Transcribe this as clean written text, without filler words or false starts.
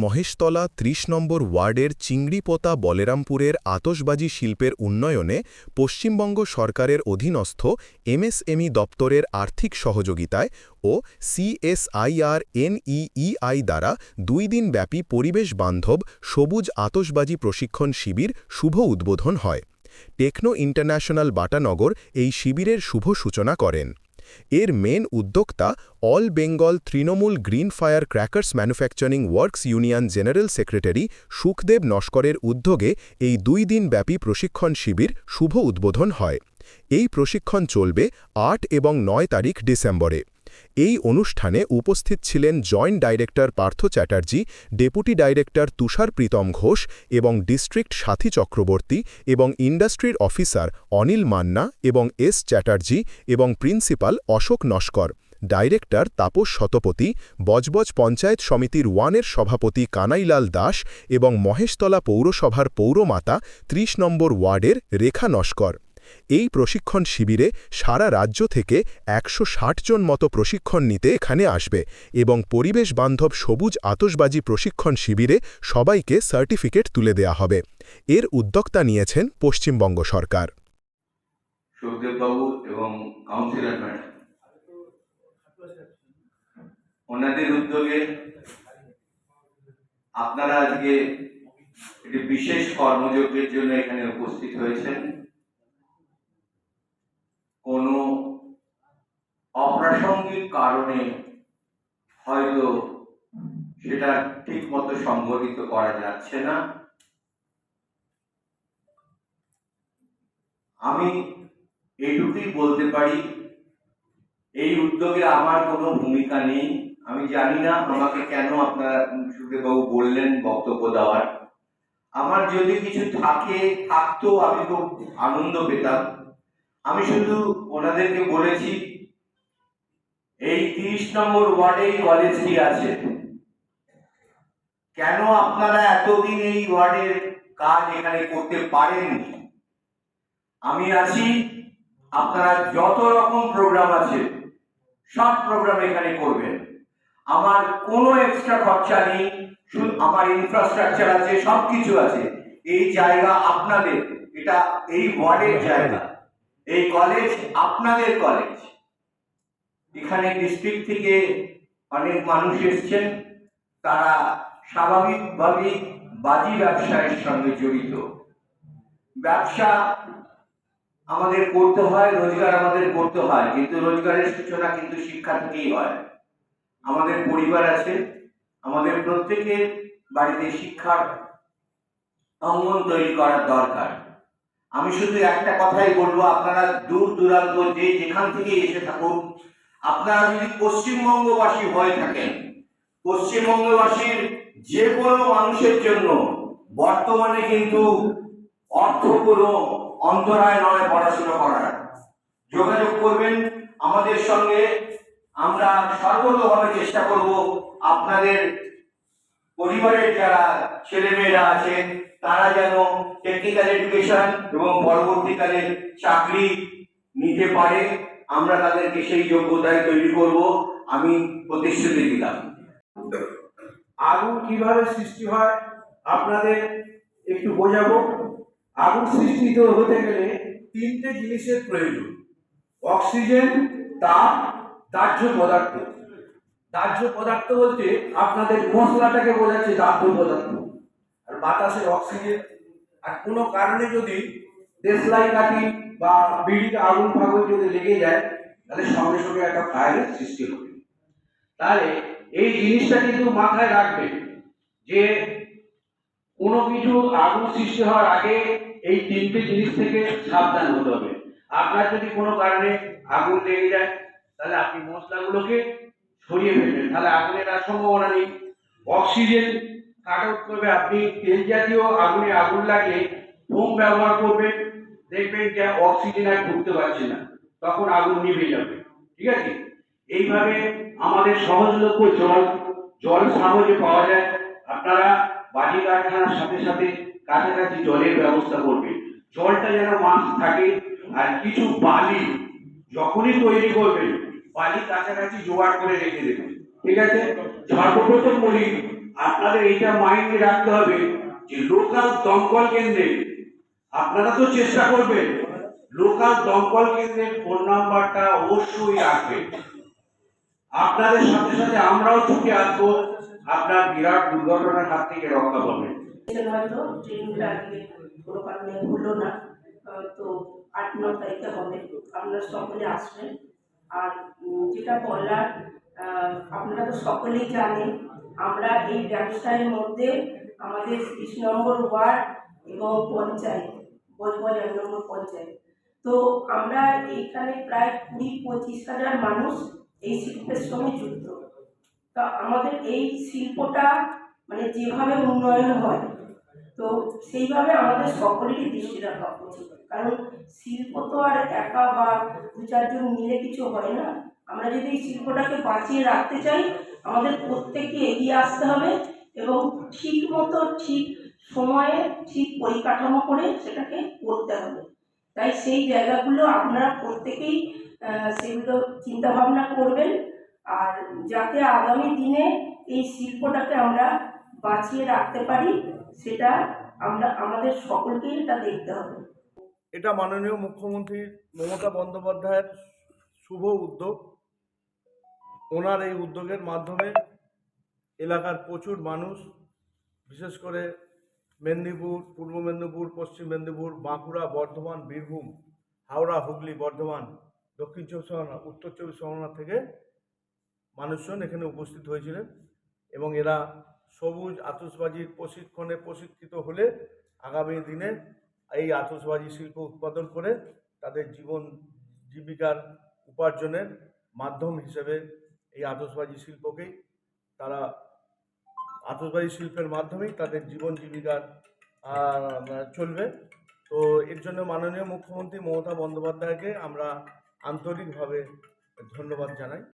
মহেশতলা ৩০ নম্বর ওয়ার্ডের চিংড়িপোতা বলেরামপুরের আতশবাজি শিল্পের উন্নয়নে পশ্চিমবঙ্গ সরকারের অধীনস্থ এমএসএমই দপ্তরের আর্থিক সহযোগিতায় ও সিএসআইআর এনইইআই দ্বারা ২ দিনব্যাপী পরিবেশ বান্ধব সবুজ আতশবাজি প্রশিক্ষণ শিবির শুভ উদ্বোধন হয়। টেকনো ইন্টারন্যাশনাল বাটানগর এই শিবিরের শুভ সূচনা করেন। এর মেন উদ্যোক্তা all Bengal Trinamool green fire crackers manufacturing works union general secretary Sukhdeb নস্করের উদ্যোগে এই ২ দিনব্যাপী প্রশিক্ষণ শিবির শুভ উদ্বোধন হয়। এই প্রশিক্ষণ চলবে ৮ এবং ৯ তারিখ ডিসেম্বরে। এই অনুষ্ঠানে উপস্থিত ছিলেন joint director Partha Chatterjee, deputy director Tushar Pritam Ghosh এবং ডিস্ট্রিক্ট সাথী চক্রবর্তী এবং ইন্ডাস্ট্রির অফিসার অনিল মান্না এবং এস চ্যাটার্জি এবং প্রিন্সিপাল অশোক নস্কর, ডাইরেক্টর তাপস শতপথী, বজবজ পঞ্চায়েত সমিতির 1-এর সভাপতি কানাইলাল দাস এবং মহেশতলা পৌরসভার পৌরমাতা ৩০ নম্বর ওয়ার্ডের রেখা নস্কর। এই প্রশিক্ষণ শিবিরে সারা রাজ্য থেকে ১৬০ জন মতো প্রশিক্ষণ নিতে এখানে আসবে এবং পরিবেশ বান্ধব সবুজ আতশবাজি প্রশিক্ষণ শিবিরে সবাইকে সার্টিফিকেট তুলে দেয়া হবে। এর উদ্যোক্তা নিয়েছেন পশ্চিমবঙ্গ সরকার। সুখদেববাবু এবং কাউন্সিলর ম্যাডাম ওনাদের উদ্যোগে আপনারা আজকে একটি বিশেষ কর্মযজ্ঞের জন্য এখানে উপস্থিত হয়েছেন। কোনো অপ্রাসঙ্গিক কারণে হয়তো সেটা ঠিক মতো সংগঠিত করা যাচ্ছে না। আমি এইটুকুই বলতে পারি, এই উদ্যোগে আমার কোনো ভূমিকা নেই। আমি জানি না আমাকে কেন আপনারা সুখদেববাবু বললেন বক্তব্য দেওয়ার। আমার যদি কিছু থাকতো আমি খুব আনন্দ পেতাম। আমি শুধু ওনাদেরকে বলেছি এই ৩০ নম্বর ওয়ার্ডেই কলেজটি আছে, কেন আপনারা এতদিন এই ওয়ার্ডের কাজ এখানে করতে পারেননি? আমি আছি, আপনারা যত রকম প্রোগ্রাম আছে সব প্রোগ্রাম এখানে করবেন। আমার কোনো এক্সট্রা খরচা নেই, শুধু আমার ইনফ্রাস্ট্রাকচার আছে, সবকিছু আছে। এই জায়গা আপনাদের, এটা এই ওয়ার্ডের জায়গা, এই কলেজ আপনাদের কলেজ। এখানে ডিস্ট্রিক্ট থেকে অনেক মানুষ এসছেন, তারা স্বাভাবিকভাবেই বাজি ব্যবসায়ের সঙ্গে জড়িত। ব্যবসা আমাদের করতে হয়, রোজগার আমাদের করতে হয়, কিন্তু রোজগারের সূচনা কিন্তু শিক্ষা থেকেই হয়। আমাদের পরিবার আছে, আমাদের প্রত্যেকের বাড়িতে শিক্ষার অঙ্গন তৈরি করার দরকার। আমি শুধু একটা কথাই বলবো, আপনারা দূর দূরান্ত যেখান থেকে এসে থাকুন, আপনারা যদি পশ্চিমবঙ্গবাসী হয়ে থাকেন, পশ্চিমবঙ্গবাসীর যে কোনো মানুষের জন্য বর্তমানে কিন্তু অর্থ কোনো অন্তরায় নয় পড়াশোনা করার। যোগাযোগ করবেন আমাদের সঙ্গে, আমরা সর্বতভাবে চেষ্টা করব আপনাদের পরিবারের যারা ছেলেমেয়েরা আছেন তারা যেন টেকনিক্যাল এডুকেশন এবং পরবর্তীকালে চাকরি নিতে পারে। আমরা তাদেরকে সেই যোগ্যতায় তৈরি করব, আমি প্রতিশ্রুতি দিলাম। আগুন কিভাবে সৃষ্টি হয় আপনাদের একটু বোঝাবো। আগুন সৃষ্টি হতে গেলে 3টে জিনিসের প্রয়োজন: অক্সিজেন, তাপ, দাহ্য পদার্থ। দাহ্য পদার্থ বলতে আপনাদের মশলাটাকে বোঝাচ্ছে দাহ্য পদার্থ, আর বাতাসের অক্সিজেন। আর কোনো কারণে যদি দেশলাই কাঠি বা বিড়িতে আগুন ফাগুন যদি লেগে যায়, তাহলে সঙ্গে সঙ্গে একটা ফায়ারের সৃষ্টি হবে। তাহলে এই জিনিসটা কিন্তু মাথায় রাখবেন যে কোনো কিছু আগুন সৃষ্টি হওয়ার আগে এই 3টে জিনিস থেকে সাবধান হতে হবে। আপনার যদি কোনো কারণে আগুন লেগে যায়, তাহলে আপনি মশলাগুলোকে সরিয়ে ফেলবেন, তাহলে আগুনের আর সম্ভাবনা নেই। অক্সিজেন কাট আউট করবে, আপনি তেল জাতীয় আগুনে আগুন লাগলে ফোম ব্যবহার করবেন, দেখবেন যে অক্সিজেন আর ঢুকতে পারছে না, তখন আগুন নিভে যাবে। ঠিক আছে? এইভাবে আমাদের সহজলভ্য জল সহজে পাওয়া যায়। আপনারা বাজি কারখানার সাথে সাথে কাছাকাছি জলের ব্যবস্থা করবেন, জলটা যেন মাছ থাকে। আর কিছু বালি যখনই তৈরি করবেন, বালি কাছাকাছি জোগাড় করে রেখে দেবেন। ঠিক আছে? সর্বপ্রথম বলি, আপনাদের এইটা মাইন্ডে রাখতে হবে যে লোকাল দমকল কেন্দ্রে আপনারা তো চেষ্টা করবেন লোকাল দমকল কেন্দ্রের ফোন নাম্বারটা অবশ্যই রাখবেন। আপনাদের সাথে সাথে আমরাও ছুটে আসবো, আপনার বিরাট দুর্ঘটনার হাত থেকে রক্ষা পাবেন। হয়তো ট্রেনটা আজকে কোনো কারণে হলো না, তো 8-9 তারিখে হবে। আপনারা সকলে আসবেন। আর যেটা বলার, আপনারা তো সকলেই জানেন আমরা এই ব্যবসায়ের মধ্যে আমাদের 30 নম্বর ওয়ার্ড এবং পঞ্চায়েত, বজবজ 1 নম্বর পঞ্চায়েত, তো আমরা এইখানে প্রায় 20-25 হাজার মানুষ এই শিল্পের সঙ্গে যুক্ত। তা আমাদের এই শিল্পটা মানে যেভাবে উন্নয়ন হয়, তো সেইভাবে আমাদের সকলেরই দৃষ্টি রাখা উচিত। কারণ শিল্প তো আর একা বা 2-4 জন মিলে কিছু হয় না। আমরা যদি এই শিল্পটাকে বাঁচিয়ে রাখতে চাই, আমাদের প্রত্যেককে এগিয়ে আসতে হবে এবং ঠিক মতো ঠিক সময়ে ঠিক পরিকাঠামো করে সেটাকে করতে হবে। তাই সেই জায়গাগুলো আপনারা প্রত্যেকেই সেগুলো চিন্তাভাবনা করবেন, আর যাতে আগামী দিনে এই শিল্পটাকে আমরা বাঁচিয়ে রাখতে পারি, সেটা আমরা আমাদের সকলকেই এটা দেখতে হবে। এটা মাননীয় মুখ্যমন্ত্রী মমতা বন্দ্যোপাধ্যায়ের শুভ উদ্যোগ। ওনার এই উদ্যোগের মাধ্যমে এলাকার প্রচুর মানুষ, বিশেষ করে মেদিনীপুর, পূর্ব মেদিনীপুর, পশ্চিম মেদিনীপুর, বাঁকুড়া, বর্ধমান, বীরভূম, হাওড়া, হুগলি, বর্ধমান, দক্ষিণ 24 পরগনা, উত্তর 24 পরগনা থেকে মানুষজন এখানে উপস্থিত হয়েছিলেন এবং এরা সবুজ আতশবাজির প্রশিক্ষণে প্রশিক্ষিত হলে আগামী দিনে এই আতশবাজি শিল্প উৎপাদন করে তাদের জীবিকার উপার্জনের মাধ্যম হিসেবে এই আতশবাজি শিল্পকেই তারা আতশবাজি শিল্পের মাধ্যমেই তাদের জীবিকার চলবে। তো এর জন্য মাননীয় মুখ্যমন্ত্রী মমতা বন্দ্যোপাধ্যায়কে আমরা আন্তরিকভাবে ধন্যবাদ জানাই।